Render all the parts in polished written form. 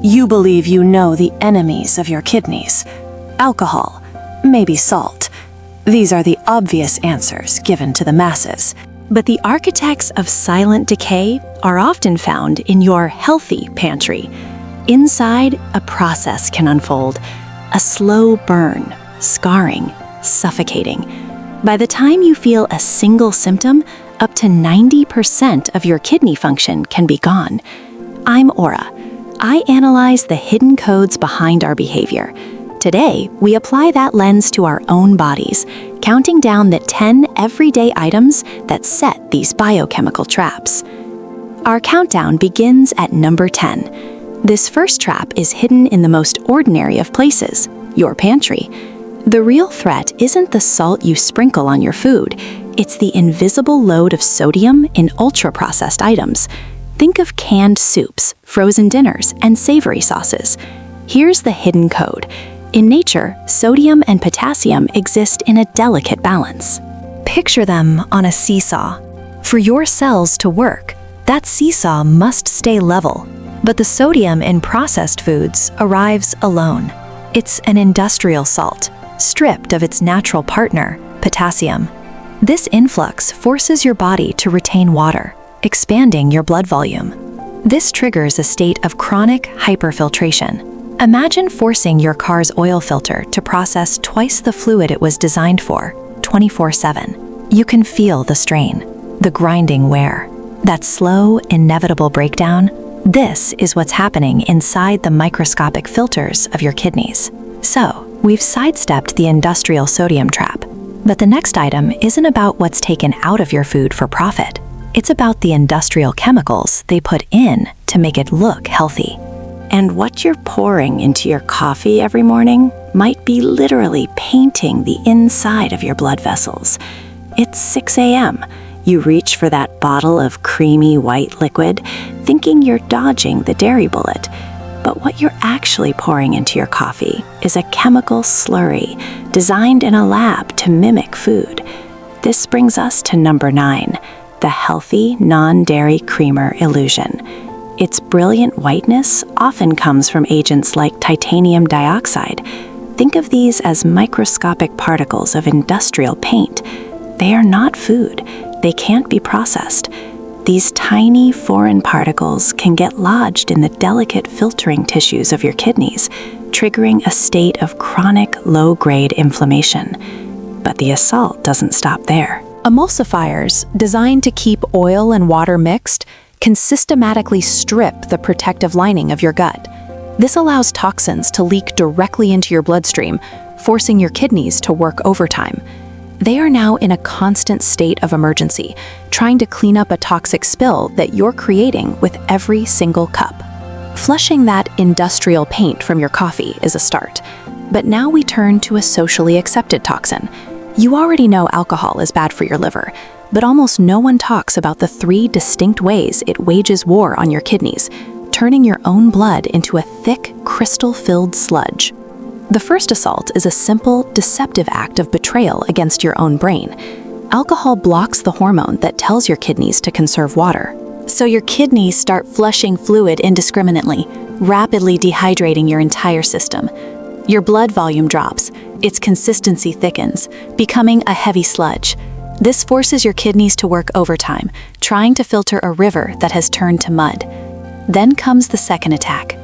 You believe you know the enemies of your kidneys. Alcohol, maybe salt. These are the obvious answers given to the masses. But the architects of silent decay are often found in your healthy pantry. Inside, a process can unfold, a slow burn, scarring, suffocating. By the time you feel a single symptom, up to 90% of your kidney function can be gone. I'm Aura. I analyze the hidden codes behind our behavior. Today, we apply that lens to our own bodies, counting down the 10 everyday items that set these biochemical traps. Our countdown begins at number 10. This first trap is hidden in the most ordinary of places, your pantry. The real threat isn't the salt you sprinkle on your food, it's the invisible load of sodium in ultra-processed items. Think of canned soups, frozen dinners, and savory sauces. Here's the hidden code. In nature, sodium and potassium exist in a delicate balance. Picture them on a seesaw. For your cells to work, that seesaw must stay level. But the sodium in processed foods arrives alone. It's an industrial salt, stripped of its natural partner, potassium. This influx forces your body to retain water, expanding your blood volume. This triggers a state of chronic hyperfiltration. Imagine forcing your car's oil filter to process twice the fluid it was designed for, 24/7. You can feel the strain, the grinding wear, that slow, inevitable breakdown. This is what's happening inside the microscopic filters of your kidneys. So, we've sidestepped the industrial sodium trap. But the next item isn't about what's taken out of your food for profit. It's about the industrial chemicals they put in to make it look healthy. And what you're pouring into your coffee every morning might be literally painting the inside of your blood vessels. It's 6 a.m. You reach for that bottle of creamy white liquid, thinking you're dodging the dairy bullet. But what you're actually pouring into your coffee is a chemical slurry designed in a lab to mimic food. This brings us to number 9. The healthy, non-dairy creamer illusion. Its brilliant whiteness often comes from agents like titanium dioxide. Think of these as microscopic particles of industrial paint. They are not food. They can't be processed. These tiny foreign particles can get lodged in the delicate filtering tissues of your kidneys, triggering a state of chronic low-grade inflammation. But the assault doesn't stop there. Emulsifiers, designed to keep oil and water mixed, can systematically strip the protective lining of your gut. This allows toxins to leak directly into your bloodstream, forcing your kidneys to work overtime. They are now in a constant state of emergency, trying to clean up a toxic spill that you're creating with every single cup. Flushing that industrial paint from your coffee is a start. But now we turn to a socially accepted toxin. You already know alcohol is bad for your liver, but almost no one talks about the 3 distinct ways it wages war on your kidneys, turning your own blood into a thick, crystal-filled sludge. The first assault is a simple, deceptive act of betrayal against your own brain. Alcohol blocks the hormone that tells your kidneys to conserve water. So your kidneys start flushing fluid indiscriminately, rapidly dehydrating your entire system. Your blood volume drops, its consistency thickens, becoming a heavy sludge. This forces your kidneys to work overtime, trying to filter a river that has turned to mud. Then comes the second attack.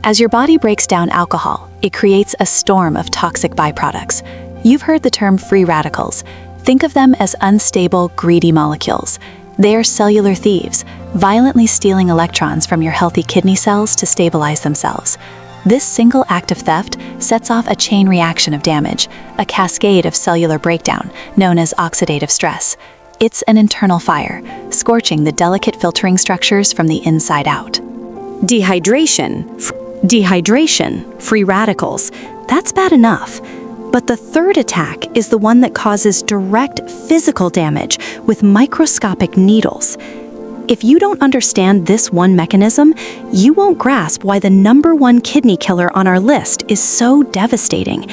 As your body breaks down alcohol, it creates a storm of toxic byproducts. You've heard the term free radicals. Think of them as unstable, greedy molecules. They are cellular thieves, violently stealing electrons from your healthy kidney cells to stabilize themselves. This single act of theft sets off a chain reaction of damage, a cascade of cellular breakdown known as oxidative stress. It's an internal fire, scorching the delicate filtering structures from the inside out. Dehydration, free radicals, that's bad enough. But the third attack is the one that causes direct physical damage with microscopic needles. If you don't understand this one mechanism, you won't grasp why the #1 kidney killer on our list is so devastating.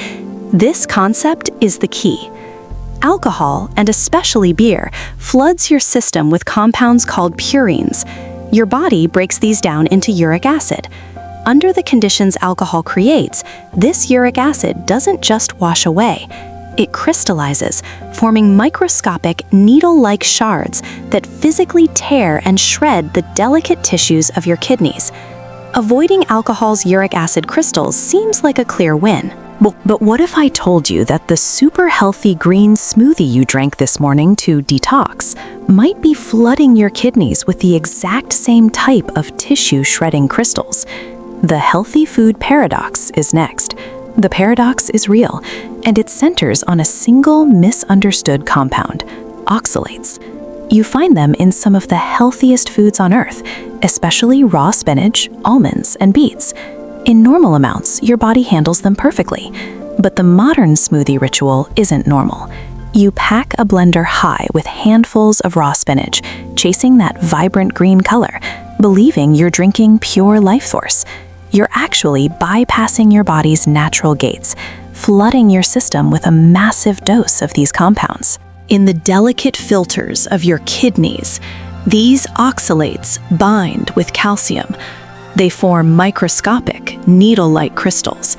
This concept is the key. Alcohol, and especially beer, floods your system with compounds called purines. Your body breaks these down into uric acid. Under the conditions alcohol creates, this uric acid doesn't just wash away. It crystallizes, forming microscopic, needle-like shards that physically tear and shred the delicate tissues of your kidneys. Avoiding alcohol's uric acid crystals seems like a clear win. But what if I told you that the super healthy green smoothie you drank this morning to detox might be flooding your kidneys with the exact same type of tissue-shredding crystals? The healthy food paradox is next. The paradox is real, and it centers on a single misunderstood compound, oxalates. You find them in some of the healthiest foods on Earth, especially raw spinach, almonds, and beets. In normal amounts, your body handles them perfectly. But the modern smoothie ritual isn't normal. You pack a blender high with handfuls of raw spinach, chasing that vibrant green color, believing you're drinking pure life force. You're actually bypassing your body's natural gates, flooding your system with a massive dose of these compounds. In the delicate filters of your kidneys, these oxalates bind with calcium. They form microscopic, needle-like crystals.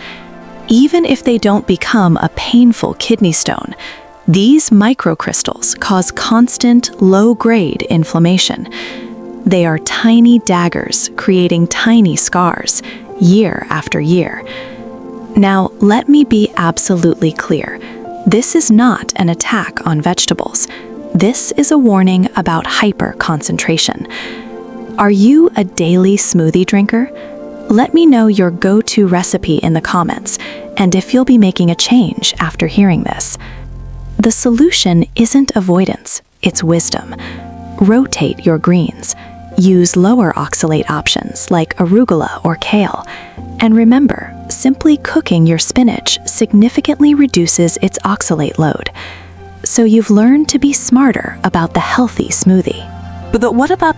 Even if they don't become a painful kidney stone, these microcrystals cause constant, low-grade inflammation. They are tiny daggers creating tiny scars, year after year. Now, let me be absolutely clear. This is not an attack on vegetables. This is a warning about hyperconcentration. Are you a daily smoothie drinker? Let me know your go-to recipe in the comments, and if you'll be making a change after hearing this. The solution isn't avoidance, it's wisdom. Rotate your greens. Use lower oxalate options like arugula or kale. And remember, simply cooking your spinach significantly reduces its oxalate load. So you've learned to be smarter about the healthy smoothie. But what about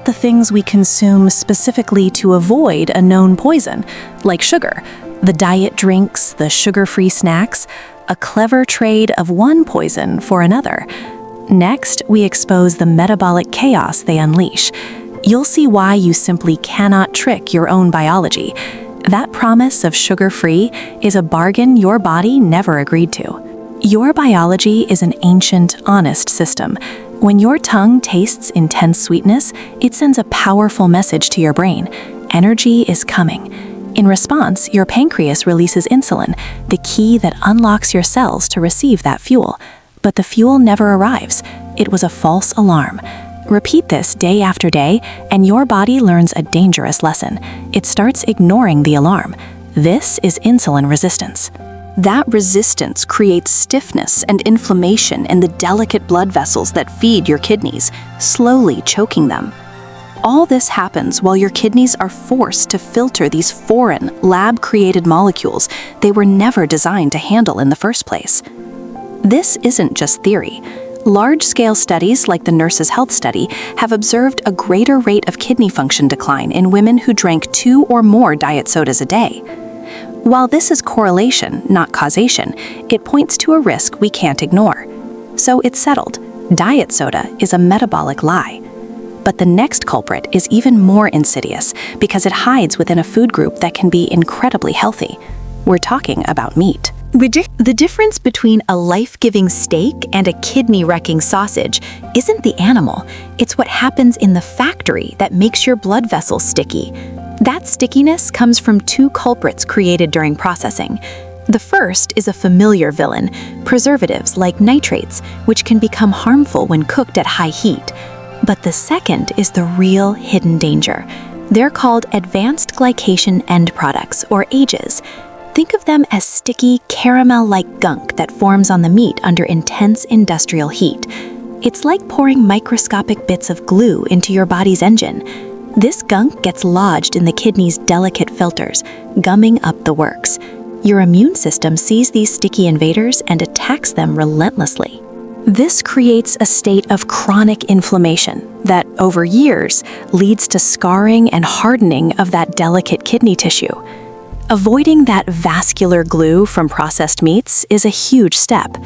the things we consume specifically to avoid a known poison, like sugar? The diet drinks, the sugar-free snacks, a clever trade of one poison for another. Next, we expose the metabolic chaos they unleash. You'll see why you simply cannot trick your own biology. That promise of sugar-free is a bargain your body never agreed to. Your biology is an ancient, honest system. When your tongue tastes intense sweetness, it sends a powerful message to your brain. Energy is coming. In response, your pancreas releases insulin, the key that unlocks your cells to receive that fuel. But the fuel never arrives. It was a false alarm. Repeat this day after day, and your body learns a dangerous lesson. It starts ignoring the alarm. This is insulin resistance. That resistance creates stiffness and inflammation in the delicate blood vessels that feed your kidneys, slowly choking them. All this happens while your kidneys are forced to filter these foreign, lab-created molecules they were never designed to handle in the first place. This isn't just theory. Large-scale studies like the Nurses' Health Study have observed a greater rate of kidney function decline in women who drank 2 or more diet sodas a day. While this is correlation, not causation, it points to a risk we can't ignore. So it's settled. Diet soda is a metabolic lie. But the next culprit is even more insidious because it hides within a food group that can be incredibly healthy. We're talking about meat. The difference between a life-giving steak and a kidney-wrecking sausage isn't the animal, it's what happens in the factory that makes your blood vessels sticky. That stickiness comes from 2 culprits created during processing. The first is a familiar villain, preservatives like nitrates, which can become harmful when cooked at high heat. But the second is the real hidden danger. They're called advanced glycation end products, or AGEs. Think of them as sticky, caramel-like gunk that forms on the meat under intense industrial heat. It's like pouring microscopic bits of glue into your body's engine. This gunk gets lodged in the kidney's delicate filters, gumming up the works. Your immune system sees these sticky invaders and attacks them relentlessly. This creates a state of chronic inflammation that, over years, leads to scarring and hardening of that delicate kidney tissue. Avoiding that vascular glue from processed meats is a huge step.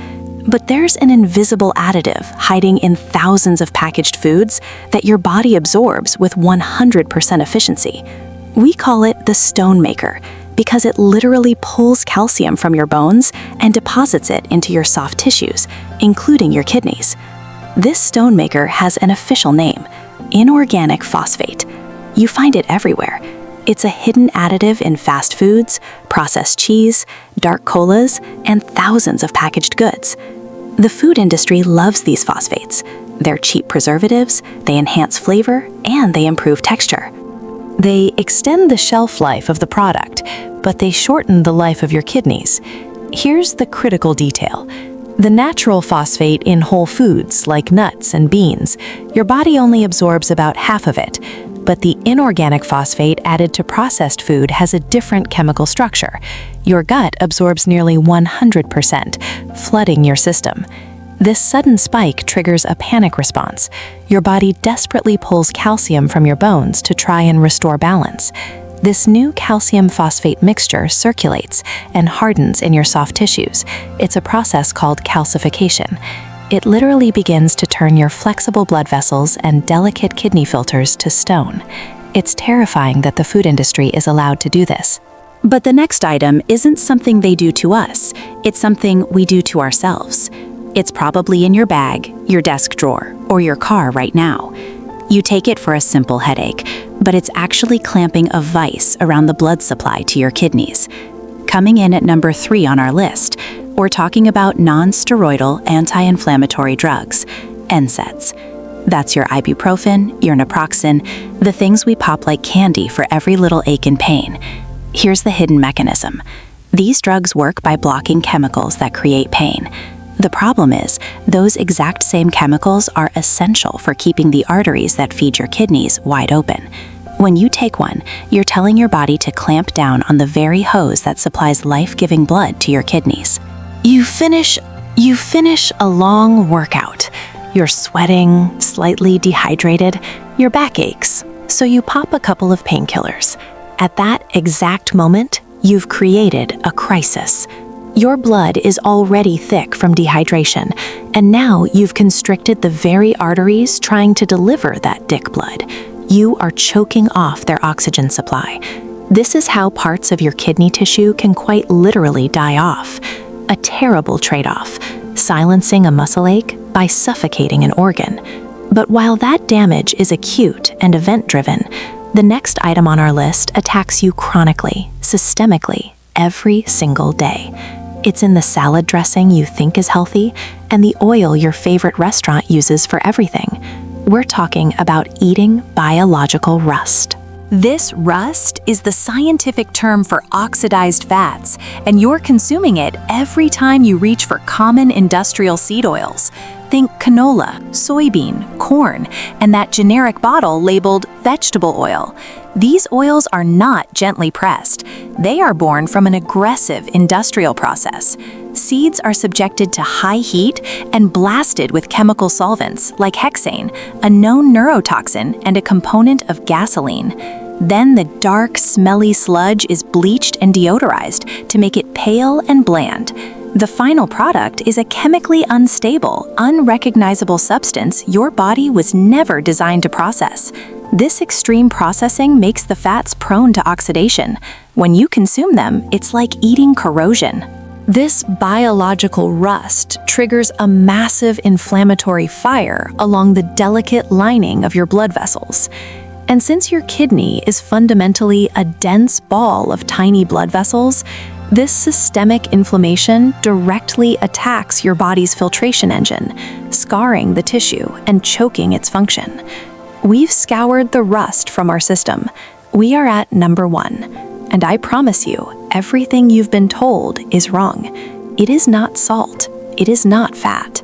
But there's an invisible additive hiding in thousands of packaged foods that your body absorbs with 100% efficiency. We call it the stone maker because it literally pulls calcium from your bones and deposits it into your soft tissues, including your kidneys. This stone maker has an official name, inorganic phosphate. You find it everywhere. It's a hidden additive in fast foods, processed cheese, dark colas, and thousands of packaged goods. The food industry loves these phosphates. They're cheap preservatives, they enhance flavor, and they improve texture. They extend the shelf life of the product, but they shorten the life of your kidneys. Here's the critical detail. The natural phosphate in whole foods like nuts and beans, your body only absorbs about half of it, but the inorganic phosphate added to processed food has a different chemical structure. Your gut absorbs nearly 100%, flooding your system. This sudden spike triggers a panic response. Your body desperately pulls calcium from your bones to try and restore balance. This new calcium phosphate mixture circulates and hardens in your soft tissues. It's a process called calcification. It literally begins to turn your flexible blood vessels and delicate kidney filters to stone. It's terrifying that the food industry is allowed to do this. But the next item isn't something they do to us. It's something we do to ourselves. It's probably in your bag, your desk drawer, or your car right now. You take it for a simple headache, but it's actually clamping a vice around the blood supply to your kidneys. Coming in at number 3 on our list, we're talking about non-steroidal anti-inflammatory drugs, NSAIDs. That's your ibuprofen, your naproxen, the things we pop like candy for every little ache and pain. Here's the hidden mechanism. These drugs work by blocking chemicals that create pain. The problem is, those exact same chemicals are essential for keeping the arteries that feed your kidneys wide open. When you take one, you're telling your body to clamp down on the very hose that supplies life-giving blood to your kidneys. You finish a long workout. You're sweating, slightly dehydrated, your back aches, so you pop a couple of painkillers. At that exact moment, you've created a crisis. Your blood is already thick from dehydration, and now you've constricted the very arteries trying to deliver that dick blood. You are choking off their oxygen supply. This is how parts of your kidney tissue can quite literally die off. A terrible trade-off, silencing a muscle ache by suffocating an organ. But while that damage is acute and event-driven, the next item on our list attacks you chronically, systemically, every single day. It's in the salad dressing you think is healthy and the oil your favorite restaurant uses for everything. We're talking about eating biological rust. This rust is the scientific term for oxidized fats, and you're consuming it every time you reach for common industrial seed oils. Think canola, soybean, corn, and that generic bottle labeled vegetable oil. These oils are not gently pressed. They are born from an aggressive industrial process. Seeds are subjected to high heat and blasted with chemical solvents like hexane, a known neurotoxin and a component of gasoline. Then the dark, smelly sludge is bleached and deodorized to make it pale and bland. The final product is a chemically unstable, unrecognizable substance your body was never designed to process. This extreme processing makes the fats prone to oxidation. When you consume them, it's like eating corrosion. This biological rust triggers a massive inflammatory fire along the delicate lining of your blood vessels. And since your kidney is fundamentally a dense ball of tiny blood vessels, this systemic inflammation directly attacks your body's filtration engine, scarring the tissue and choking its function. We've scoured the rust from our system. We are at number 1. And I promise you, everything you've been told is wrong. It is not salt. It is not fat.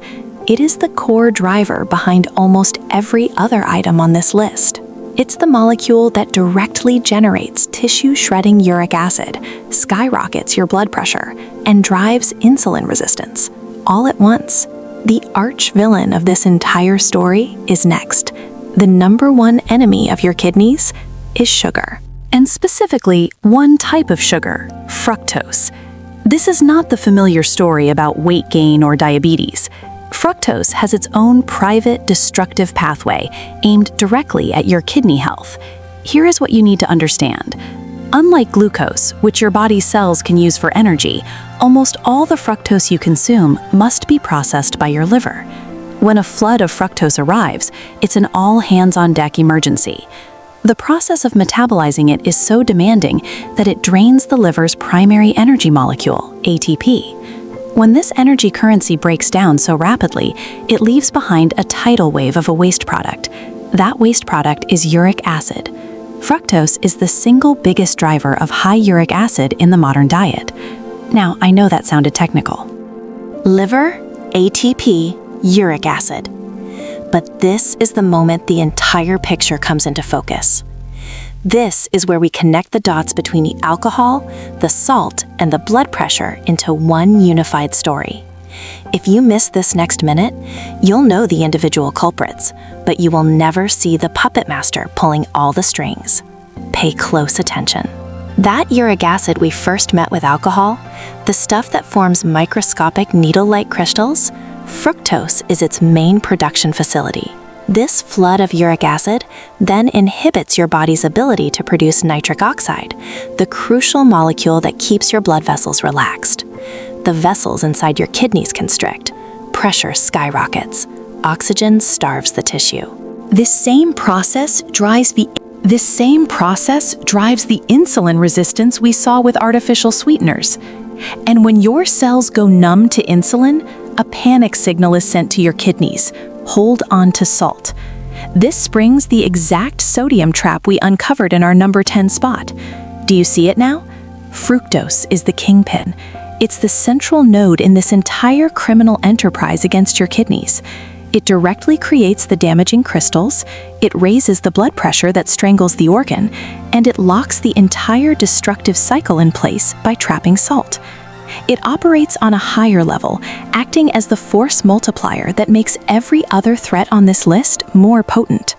It is the core driver behind almost every other item on this list. It's the molecule that directly generates tissue-shredding uric acid, skyrockets your blood pressure, and drives insulin resistance, all at once. The arch-villain of this entire story is next. The number 1 enemy of your kidneys is sugar. And specifically, one type of sugar, fructose. This is not the familiar story about weight gain or diabetes. Fructose has its own private destructive pathway aimed directly at your kidney health. Here is what you need to understand. Unlike glucose, which your body's cells can use for energy, almost all the fructose you consume must be processed by your liver. When a flood of fructose arrives, it's an all-hands-on-deck emergency. The process of metabolizing it is so demanding that it drains the liver's primary energy molecule, ATP. When this energy currency breaks down so rapidly, it leaves behind a tidal wave of a waste product. That waste product is uric acid. Fructose is the single biggest driver of high uric acid in the modern diet. Now, I know that sounded technical. Liver, ATP, uric acid. But this is the moment the entire picture comes into focus. This is where we connect the dots between the alcohol, the salt, and the blood pressure into one unified story. If you miss this next minute, you'll know the individual culprits, but you will never see the puppet master pulling all the strings. Pay close attention. That uric acid we first met with alcohol, the stuff that forms microscopic needle-like crystals, fructose is its main production facility. This flood of uric acid then inhibits your body's ability to produce nitric oxide, the crucial molecule that keeps your blood vessels relaxed. The vessels inside your kidneys constrict, pressure skyrockets, oxygen starves the tissue. This same process drives the insulin resistance we saw with artificial sweeteners. And when your cells go numb to insulin, a panic signal is sent to your kidneys. Hold on to salt. This springs the exact sodium trap we uncovered in our number 10 spot. Do you see it now? Fructose is the kingpin. It's the central node in this entire criminal enterprise against your kidneys. It directly creates the damaging crystals, it raises the blood pressure that strangles the organ, and it locks the entire destructive cycle in place by trapping salt. It operates on a higher level, acting as the force multiplier that makes every other threat on this list more potent.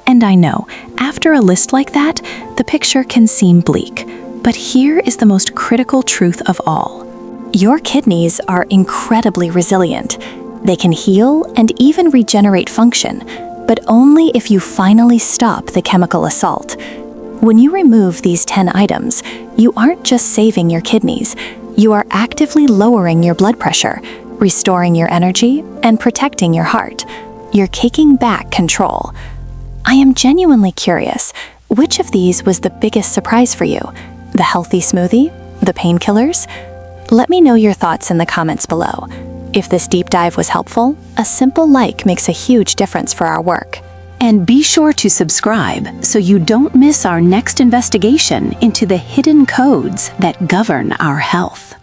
And I know, after a list like that, the picture can seem bleak. But here is the most critical truth of all. Your kidneys are incredibly resilient. They can heal and even regenerate function, but only if you finally stop the chemical assault. When you remove these 10 items, you aren't just saving your kidneys, you are actively lowering your blood pressure, restoring your energy, and protecting your heart. You're taking back control. I am genuinely curious, which of these was the biggest surprise for you? The healthy smoothie? The painkillers? Let me know your thoughts in the comments below. If this deep dive was helpful, a simple like makes a huge difference for our work. And be sure to subscribe so you don't miss our next investigation into the hidden codes that govern our health.